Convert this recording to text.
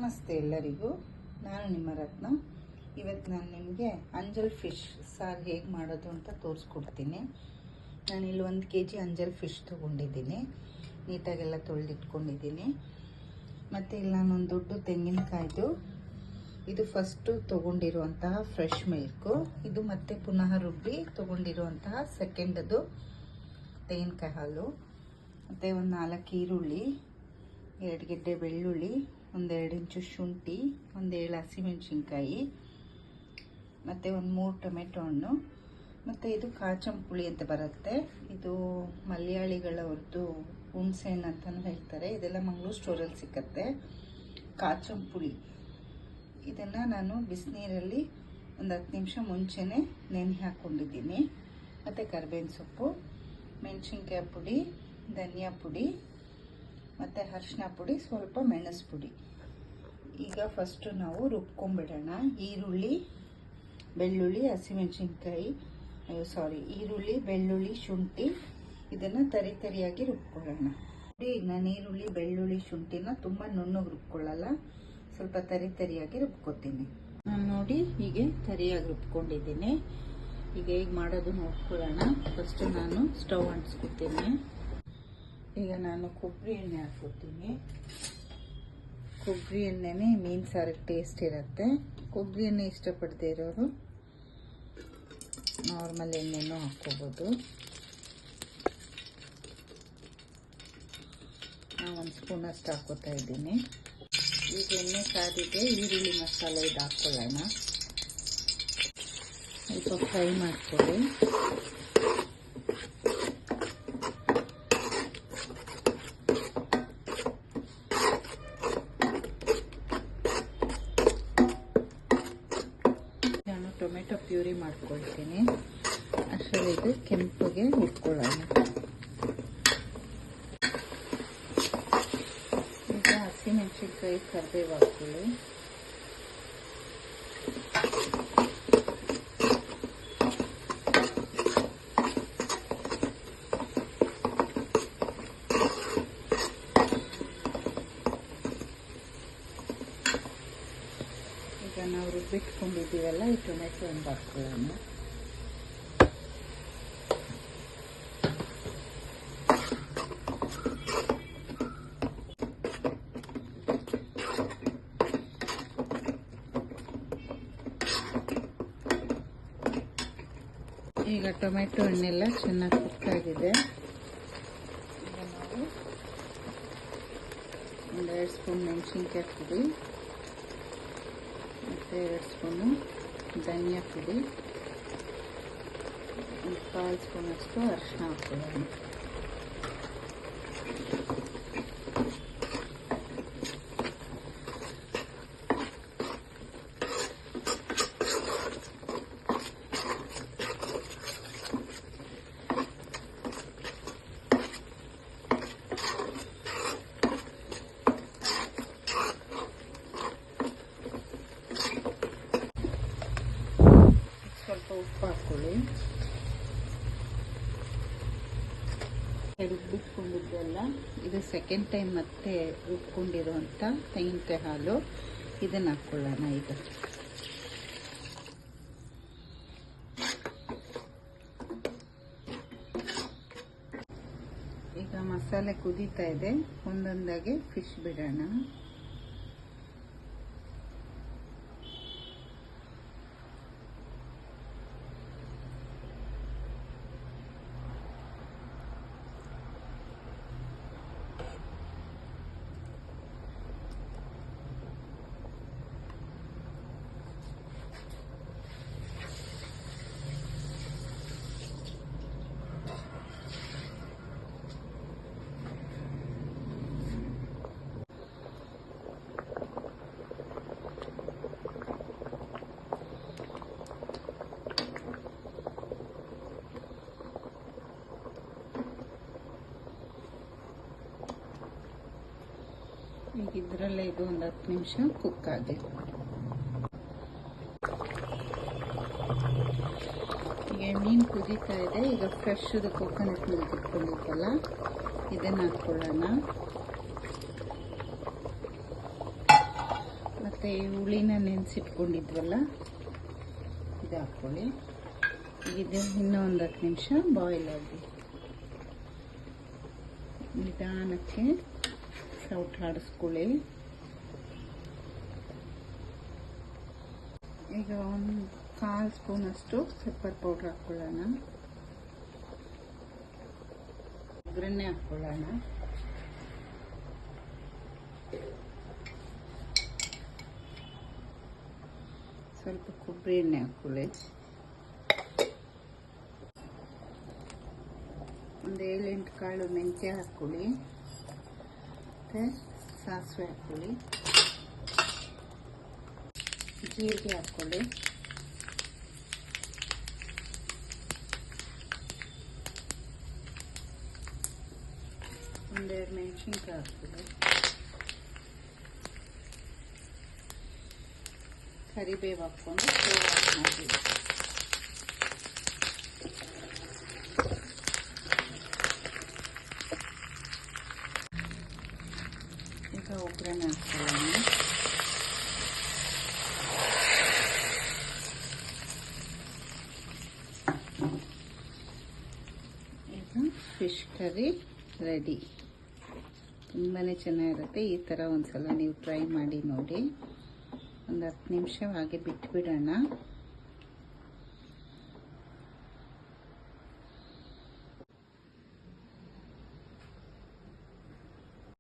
ನಮಸ್ತೆ ಎಲ್ಲರಿಗೂ. ನಾನು ನಿಮ್ಮ ರತ್ನ. ಇವತ್ತು ನಾನು ನಿಮಗೆ ಅಂಜಲ್ ಫಿಶ್ ಸಾರು ಹೇಗೆ ಮಾಡೋದು ಅಂತ ತೋರಿಸ್ಕೊಡ್ತೀನಿ. ನಾನಿಲ್ಲಿ 1 kg ಅಂಜಲ್ ಫಿಶ್ ತೊಗೊಂಡಿದ್ದೀನಿ. ನೀಟಾಗೆಲ್ಲ ತೊಳೆದಿಟ್ಕೊಂಡಿದ್ದೀನಿ. ಮತ್ತು ಇಲ್ಲಿ ನಾನೊಂದು ದೊಡ್ಡ ತೆಂಗಿನಕಾಯ್ದು, ಇದು ಫಸ್ಟು ತೊಗೊಂಡಿರುವಂತಹ ಫ್ರೆಶ್ ಮಿಲ್ಕು, ಇದು ಮತ್ತೆ ಪುನಃ ರುಬ್ಬಿ ತೊಗೊಂಡಿರುವಂತಹ ಸೆಕೆಂಡದು ತೆಂಗಿನಕಾಯಿ ಹಾಲು, ಮತ್ತು ಒಂದು 4 ಈರುಳ್ಳಿ, 2 ಗೆಡ್ಡೆ ಬೆಳ್ಳುಳ್ಳಿ, 1-2 ಇಂಚು ಶುಂಠಿ, 1-7 ಹಸಿಮೆಣಸಿನ್ಕಾಯಿ, ಮತ್ತು 3 ಟೊಮೆಟೊ ಹಣ್ಣು, ಮತ್ತು ಇದು ಕಾಚಂಪುಳಿ ಅಂತ ಬರುತ್ತೆ. ಇದು ಮಲಯಾಳಿಗಳವ್ರದ್ದು ಹುಣಸೆ ಹಣ್ಣು ಅಂತಲೂ ಹೇಳ್ತಾರೆ. ಇದೆಲ್ಲ ಮಂಗಳೂರು ಸ್ಟೋರಲ್ಲಿ ಸಿಕ್ಕತ್ತೆ. ಕಾಚಂಪುಳಿ ಇದನ್ನು ನಾನು ಬಿಸಿನೀರಲ್ಲಿ ಒಂದು 10 ನಿಮಿಷ ಮುಂಚೆನೇ ನೆನೆ ಹಾಕ್ಕೊಂಡಿದ್ದೀನಿ. ಮತ್ತು ಕರಿಬೇವಿನ ಸೊಪ್ಪು, ಮೆಣಸಿನ್ಕಾಯಿ ಪುಡಿ, ಧನಿಯಾ ಪುಡಿ, ಮತ್ತು ಅರಿಶಿನ ಪುಡಿ, ಸ್ವಲ್ಪ ಮೆಣಸು ಪುಡಿ. ಈಗ ಫಸ್ಟು ನಾವು ರುಬ್ಕೊಂಡ್ಬಿಡೋಣ. ಈರುಳ್ಳಿ, ಬೆಳ್ಳುಳ್ಳಿ, ಹಸಿಮೆಣಸಿನ್ಕಾಯಿ, ಈರುಳ್ಳಿ, ಬೆಳ್ಳುಳ್ಳಿ, ಶುಂಠಿ, ಇದನ್ನು ತರಿಯಾಗಿ ರುಬ್ಕೊಳ್ಳೋಣ. ನೋಡಿ, ನಾನು ಈರುಳ್ಳಿ, ಬೆಳ್ಳುಳ್ಳಿ, ಶುಂಠಿನ ತುಂಬ ನುಣ್ಣಗೆ ರುಬ್ಕೊಳ್ಳಲ್ಲ, ಸ್ವಲ್ಪ ತರಿಯಾಗಿ ರುಬ್ಕೊತೀನಿ. ನಾನು ನೋಡಿ ಹೀಗೆ ತರಿಯಾಗಿ ರುಬ್ಕೊಂಡಿದ್ದೀನಿ. ಈಗ ಹೇಗೆ ಮಾಡೋದು ನೋಡ್ಕೊಳ್ಳೋಣ. ಫಸ್ಟು ನಾನು ಸ್ಟವ್ ಅಂಟಿಸ್ಕೊತೀನಿ. ಈಗ ನಾನು ಕೊಬ್ಬರಿ ಎಣ್ಣೆ ಹಾಕ್ಕೊತೀನಿ. ಕೊಬ್ಬರಿ ಎಣ್ಣೆನೇ ಮೀನು ಸಾರಿಗೆ ಟೇಸ್ಟ್ ಇರುತ್ತೆ. ಕೊಬ್ಬರಿ ಎಣ್ಣೆ ಇಷ್ಟಪಡದೇ ಇರೋರು ನಾರ್ಮಲ್ ಎಣ್ಣೆನೂ ಹಾಕ್ಕೋಬೋದು. ನಾನು 1 ಸ್ಪೂನಷ್ಟು ಹಾಕ್ಕೋತಾ ಇದ್ದೀನಿ. ಈಗ ಎಣ್ಣೆ ಕಾದಿದೆ, ಈರುಳ್ಳಿ ಮಸಾಲೆ ಇದು ಹಾಕ್ಕೊಳ್ಳೋಣ. ಸ್ವಲ್ಪ ಫ್ರೈ ಮಾಡ್ಕೊಳ್ಳಿ. ಟೊಮೆಟೊ ಪ್ಯೂರಿ ಮಾಡ್ಕೊಳ್ತೀನಿ. ಅಷ್ಟರಲ್ಲಿ ಇದು ಕೆಂಪಗೆ ಹುರ್ಕೊಳ್ಳೋಣ. ಈಗ ಹಸಿಮೆಣಸಿನ್ಕಾಯಿ, ಕರಿಬೇವು ಹಾಕ್ಕೊಳ್ಳಿ. ಈಗ ನಾವು ರುಬ್ಬಿಟ್ಕೊಂಡಿದ್ದೀವಲ್ಲ, ಈ ಟೊಮೆಟೊ ಒಂದು ಹಾಕ್ಕೊಳ್ಳೋಣ. ಈಗ ಟೊಮೆಟೊ ಹಣ್ಣೆಲ್ಲ ಚೆನ್ನಾಗಿ ಕುಕ್ಕಾಗಿದೆ. ಈಗ ನಾವು 1-2 ಸ್ಪೂನ್ ಮೆಣಸಿನ್ಕಾಯಿ ಪುಡಿ, ಮತ್ತು 2 ಸ್ಪೂನು ಧನಿಯಾ ಪುಡಿ, 1/4 ಸ್ಪೂನಷ್ಟು ಅರಿಶಿನ ಹಾಕ್ಕೊಳ್ಳೋಣ. ಸ್ವಲ್ಪ ಉಪ್ಪು ಹಾಕ್ಕೊಳ್ಳಿ. ರುಬ್ಬಿಟ್ಕೊಂಡಿದ್ದೆಲ್ಲ, ಇದು ಸೆಕೆಂಡ್ ಟೈಮ್ ಮತ್ತೆ ರುಬ್ಕೊಂಡಿರುವಂಥ ತೆಂಗಿನಕಾಯಿ ಹಾಲು, ಇದನ್ನು ಹಾಕ್ಕೊಳ್ಳೋಣ. ಈಗ ಮಸಾಲೆ ಕುದೀತಾ ಇದೆ, ಒಂದೊಂದಾಗೆ ಫಿಶ್ ಬಿಡೋಣ. ಈಗ ಇದರಲ್ಲೇ ಇದು ಒಂದು 10 ನಿಮಿಷ ಕುಕ್ ಆಗಲಿ. ಈಗ ಮೀನು ಕುದೀತಾ ಇದೆ. ಈಗ ಫ್ರೆಶ್ ಕೋಕೋನಟ್ ಮಿಲ್ಕ್ ಇಟ್ಕೊಂಡಿದ್ದಲ್ಲ, ಇದನ್ನು ಹಾಕ್ಕೊಳ್ಳೋಣ. ಮತ್ತು ಈ ಹುಳಿನ ನೆನೆಸಿಟ್ಕೊಂಡಿದ್ವಲ್ಲ ಇದು ಹಾಕ್ಕೊಳ್ಳಿ. ಇದು ಇನ್ನೂ ಒಂದು 10 ನಿಮಿಷ ಬಾಯ್ಲ್ ಆಗಿ ನಿಧಾನಕ್ಕೆ ಸೌಟಾಡಿಸ್ಕೊಳ್ಳಿ. ಈಗ ಒಂದು 1/4 ಸ್ಪೂನಷ್ಟು ಪೆಪ್ಪರ್ ಪೌಡ್ರ್ ಹಾಕ್ಕೊಳ್ಳೋಣ. ಒಗ್ಗರಣೆ ಹಾಕ್ಕೊಳ್ಳೋಣ. ಸ್ವಲ್ಪ ಕೊಬ್ಬರಿ ಎಣ್ಣೆ ಹಾಕ್ಕೊಳ್ಳಿ. ಒಂದು 7-8 ಕಾಳು ಮೆಂತ್ಯ ಹಾಕ್ಕೊಳ್ಳಿ. ಮತ್ತು ಸಾಸಿವೆ ಹಾಕ್ಕೊಳ್ಳಿ. ಜೀರಿಗೆ ಹಾಕ್ಕೊಳ್ಳಿ. ಒಂದೆರಡು ಮೆಣಸಿನ್ಕಾಯಿ ಹಾಕ್ಕೊಳ್ಳಿ. ಕರಿಬೇವು ಹಾಕ್ಕೊಂಡು ಸ್ಟವ್ ಆಫ್ ಮಾಡಿ. ಈಗ ಒಗ್ಗರಣೆ ಹಾಕ್ಕೊಳ್ಳೋಣ. ಈಗ ಫಿಶ್ ಕರಿ ರೆಡಿ. ತುಂಬಾ ಚೆನ್ನಾಗಿರುತ್ತೆ. ಈ ಥರ ಒಂದ್ಸಲ ನೀವು ಟ್ರೈ ಮಾಡಿ ನೋಡಿ. ಒಂದು 10 ನಿಮಿಷ ಹಾಗೆ ಬಿಟ್ಬಿಡೋಣ.